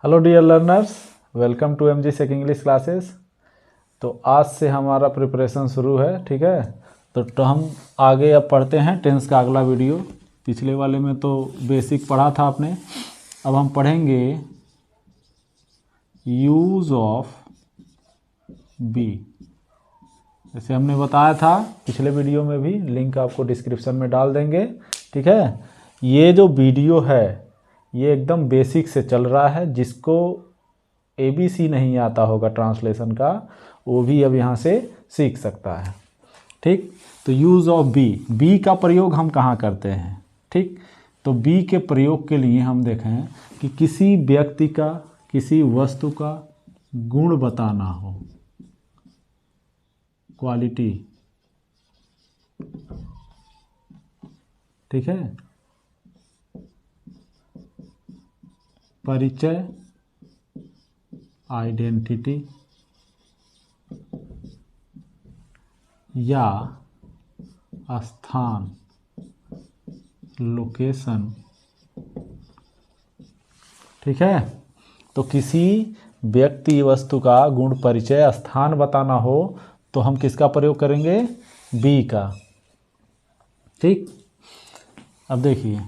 Hello dear learners, welcome to MG sec English classes. तो आज से हमारा प्रिपरेशन शुरू है, ठीक है। तो हम आगे अब पढ़ते हैं टेंस का अगला वीडियो। पिछले वाले में तो बेसिक पढ़ा था आपने, अब हम पढ़ेंगे यूज़ ऑफ बी। जैसे हमने बताया था पिछले वीडियो में भी, लिंक आपको डिस्क्रिप्शन में डाल देंगे, ठीक है। ये जो वीडियो है ये एकदम बेसिक से चल रहा है। जिसको ABC नहीं आता होगा ट्रांसलेशन का, वो भी अब यहाँ से सीख सकता है, ठीक। तो यूज़ ऑफ बी का प्रयोग हम कहाँ करते हैं, ठीक। तो बी के प्रयोग के लिए हम देखें कि किसी व्यक्ति का, किसी वस्तु का गुण बताना हो, क्वालिटी, ठीक है। परिचय, आइडेंटिटी, या स्थान, लोकेशन, ठीक है। तो किसी व्यक्ति वस्तु का गुण, परिचय, स्थान बताना हो तो हम किसका प्रयोग करेंगे? बी का, ठीक। अब देखिए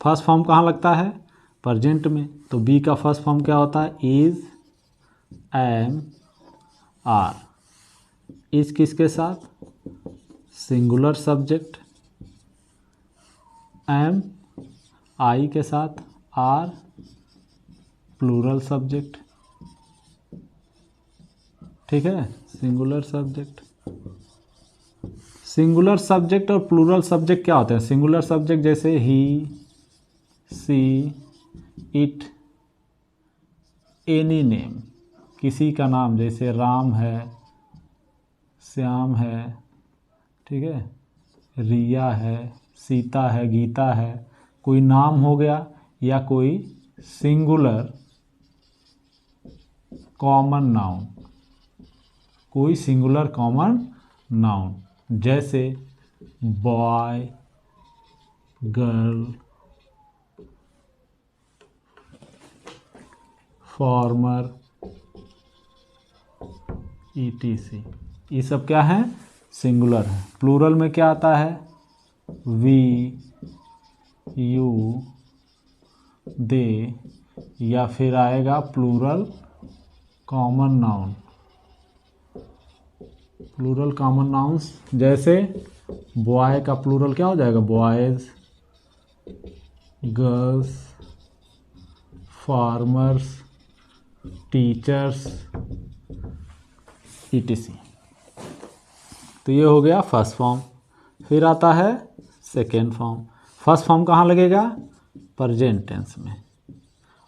फर्स्ट फॉर्म कहाँ लगता है? प्रेजेंट में। तो बी का फर्स्ट फॉर्म क्या होता है? Is, M, are. इज किसके साथ? Singular subject. एम आई के साथ, आर प्लूरल सब्जेक्ट, ठीक है। सिंगुलर सब्जेक्ट, सिंगुलर सब्जेक्ट और प्लूरल सब्जेक्ट क्या होते हैं? सिंगुलर सब्जेक्ट जैसे ही, सी, इट, एनी नेम, किसी का नाम, जैसे राम है, श्याम है, ठीक है, रिया है, सीता है, गीता है। कोई नाम हो गया या कोई सिंगुलर कॉमन नाउन, कोई सिंगुलर कॉमन नाउन, जैसे बॉय, गर्ल, फार्मर, ETC। ये सब क्या है? सिंगुलर है। प्लूरल में क्या आता है? वी, यू, दे, या फिर आएगा plural common noun. Plural common nouns जैसे बॉय का प्लूरल क्या हो जाएगा? Boys, girls, farmers, teachers, ETC। तो ये हो गया फर्स्ट फॉर्म। फिर आता है सेकेंड फॉर्म। फर्स्ट फॉर्म कहाँ लगेगा? प्रेजेंट टेंस में।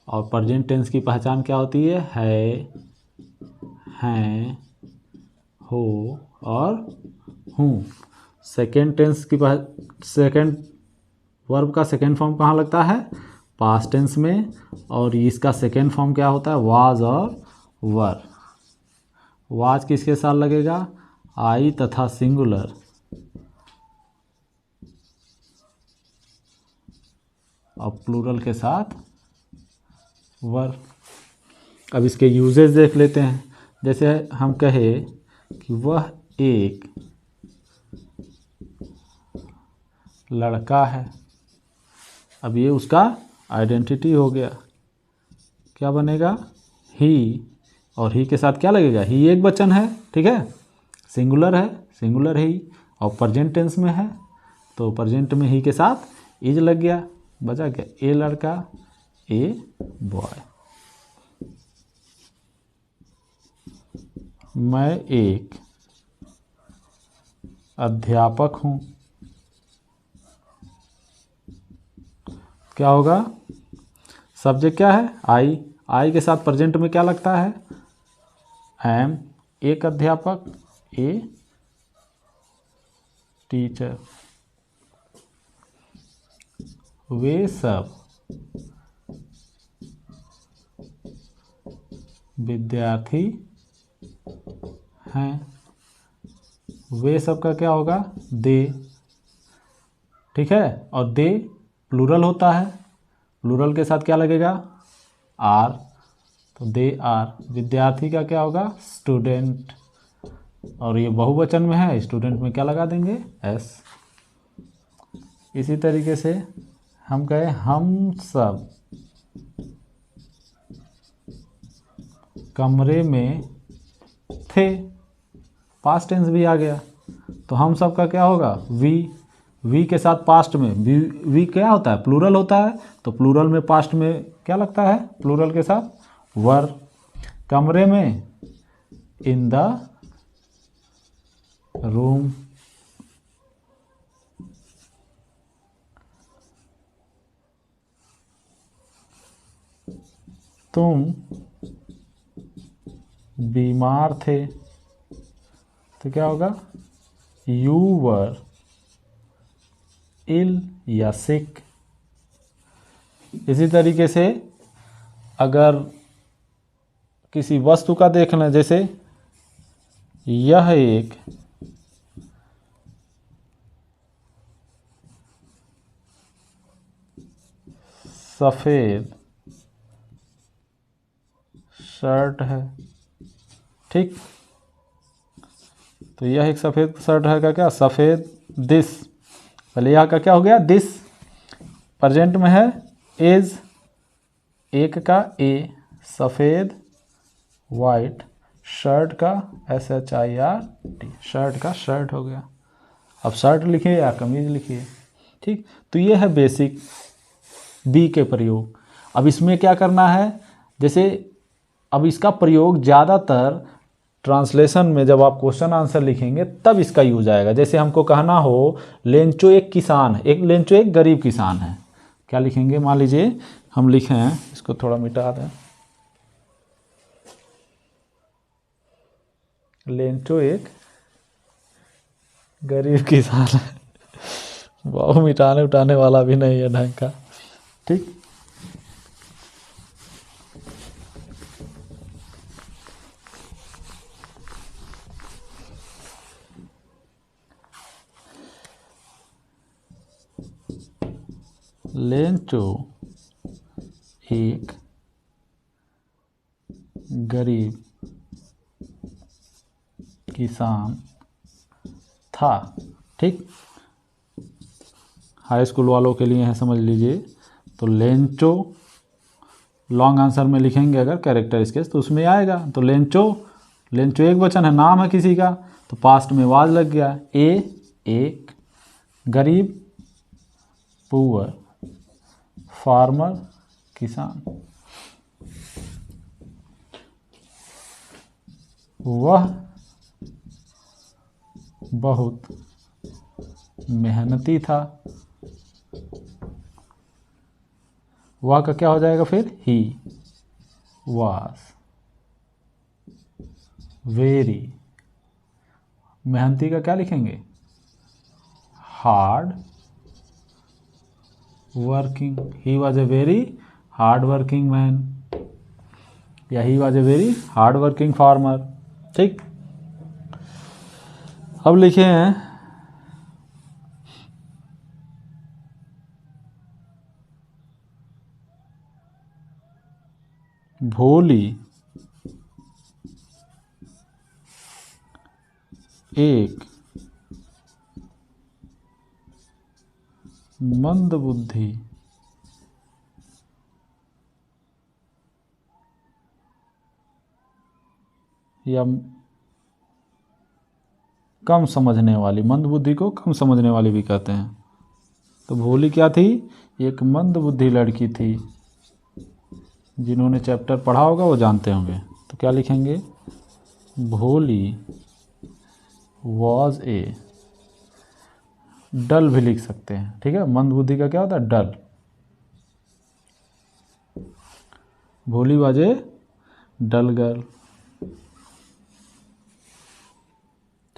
और प्रेजेंट टेंस की पहचान क्या होती है? हैं, हो और हूँ। सेकेंड टेंस की सेकेंड वर्ब का सेकेंड फॉर्म कहाँ लगता है? पास्ट टेंस में। और इसका सेकेंड फॉर्म क्या होता है? वाज और वर। वाज किसके साथ लगेगा? आई तथा सिंगुलर, और प्लूरल के साथ वर। अब इसके यूजेस देख लेते हैं। जैसे हम कहे कि वह एक लड़का है। अब ये उसका आइडेंटिटी हो गया। क्या बनेगा? ही। और ही के साथ क्या लगेगा? ही एक वचन है, ठीक है, सिंगुलर है, सिंगुलर ही, और प्रेजेंट टेंस में है। तो प्रेजेंट में ही के साथ इज लग गया। बचा क्या? ए लड़का, ए बॉय। मैं एक अध्यापक हूँ। क्या होगा? सब्जेक्ट क्या है? आई। आई के साथ प्रेजेंट में क्या लगता है? एम, एक अध्यापक, ए टीचर। वे सब विद्यार्थी हैं। वे सब का क्या होगा? दे, ठीक है। और दे प्लूरल होता है। प्लूरल के साथ क्या लगेगा? आर, तो दे आर, विद्यार्थी का क्या होगा, स्टूडेंट, और ये बहुवचन में है, स्टूडेंट में क्या लगा देंगे, एस। इसी तरीके से हम कहें हम सब कमरे में थे, पास्ट टेंस भी आ गया, तो हम सब का क्या होगा, वी के साथ पास्ट में वी क्या होता है, प्लूरल होता है, तो प्लूरल में पास्ट में क्या लगता है, प्लूरल के साथ वर। कमरे में, इन द रूम। तुम बीमार थे, तो क्या होगा, यू वर इल या सिक। इसी तरीके से अगर किसी वस्तु का देखना, जैसे यह एक सफ़ेद शर्ट है, ठीक, तो यह एक सफ़ेद शर्ट है का क्या, सफ़ेद, दिस, पहले यह का क्या हो गया, दिस, प्रेजेंट में है इज, एक का ए, सफ़ेद, वाइट, शर्ट का SHIRT, शर्ट का शर्ट हो गया। अब शर्ट लिखिए या कमीज लिखिए, ठीक। तो ये है बेसिक बी के प्रयोग। अब इसमें क्या करना है, जैसे अब इसका प्रयोग ज़्यादातर ट्रांसलेशन में जब आप क्वेश्चन आंसर लिखेंगे तब इसका यूज आएगा। जैसे हमको कहना हो लेंचो एक किसान है, एक लेंचो एक गरीब किसान है, क्या लिखेंगे, मान लीजिए हम लिखे हैं, इसको थोड़ा मिटा दें, लेंचो एक गरीब किसान है, बहुत मिटाने उठाने वाला भी नहीं है ढंग का, ठीक। लेंचो एक गरीब किसान था, ठीक। हाई स्कूल वालों के लिए है, समझ लीजिए। तो लेंचो लॉन्ग आंसर में लिखेंगे अगर कैरेक्टर स्केच तो उसमें आएगा। तो लेंचो, लेंचो एक वचन है, नाम है किसी का, तो पास्ट में वाज लग गया। ए एक, गरीब पुअर, फार्मर किसान। वह बहुत मेहनती था, वह का क्या हो जाएगा फिर, ही वाज वेरी, मेहनती का क्या लिखेंगे, hard working, he was a very hard working man, या he was a very hard working farmer, ठीक। अब लिखे हैं भोली एक मंदबुद्धि या कम समझने वाली, मंदबुद्धि को कम समझने वाली भी कहते हैं। तो भोली क्या थी, एक मंदबुद्धि लड़की थी। जिन्होंने चैप्टर पढ़ा होगा वो जानते होंगे। तो क्या लिखेंगे, भोली वॉज ए, डल भी लिख सकते हैं, ठीक है। मंदबुद्धि का क्या होता है, डल। भोली वॉज ए डल गर्ल।